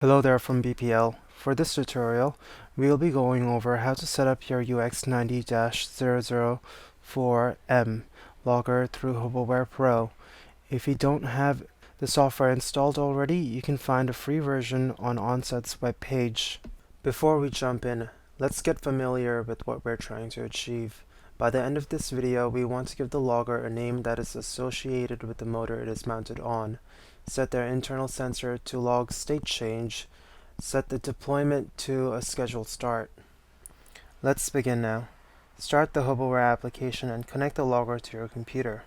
Hello there from BPL. For this tutorial, we will be going over how to set up your UX90-004M logger through HoboWare Pro. If you don't have the software installed already, you can find a free version on Onset's webpage. Before we jump in, let's get familiar with what we're trying to achieve. By the end of this video, we want to give the logger a name that is associated with the motor it is mounted on. Set their internal sensor to log state change. Set the deployment to a scheduled start. Let's begin now. Start the HoboWare application and connect the logger to your computer.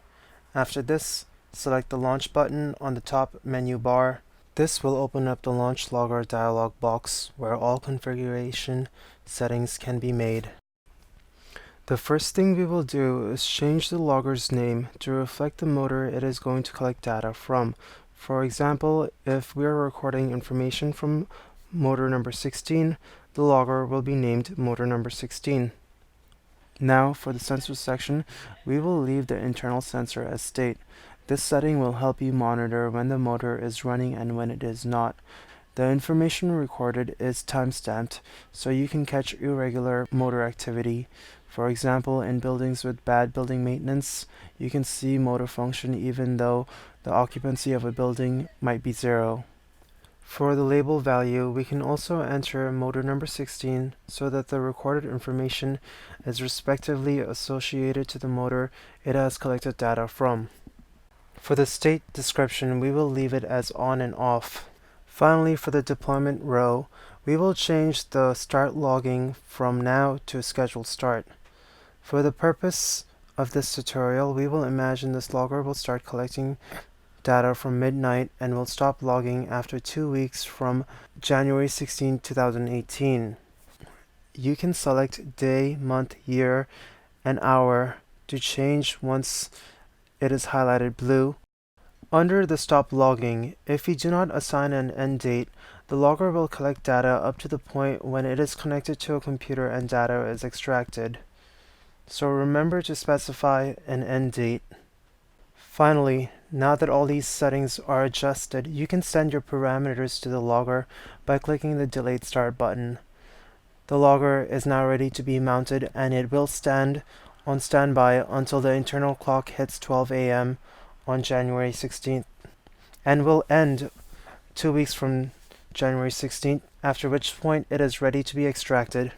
After this, select the Launch button on the top menu bar. This will open up the Launch Logger dialog box where all configuration settings can be made. The first thing we will do is change the logger's name to reflect the motor it is going to collect data from. For example, if we are recording information from motor number 16, the logger will be named motor number 16. Now, for the sensor section, we will leave the internal sensor as state. This setting will help you monitor when the motor is running and when it is not. The information recorded is timestamped, so you can catch irregular motor activity. For example, in buildings with bad building maintenance, you can see motor function even though the occupancy of a building might be 0. For the label value, we can also enter motor number 16 so that the recorded information is respectively associated to the motor it has collected data from. For the state description, we will leave it as on and off. Finally, for the deployment row, we will change the start logging from now to scheduled start. For the purpose of this tutorial, we will imagine this logger will start collecting data from midnight and will stop logging after 2 weeks from January 16, 2018. You can select day, month, year, and hour to change once it is highlighted blue. Under the stop logging, if you do not assign an end date, the logger will collect data up to the point when it is connected to a computer and data is extracted. So remember to specify an end date. Finally, now that all these settings are adjusted, you can send your parameters to the logger by clicking the Delayed Start button. The logger is now ready to be mounted and it will stand on standby until the internal clock hits 12 a.m. on January 16th and will end 2 weeks from January 16th, after which point it is ready to be extracted.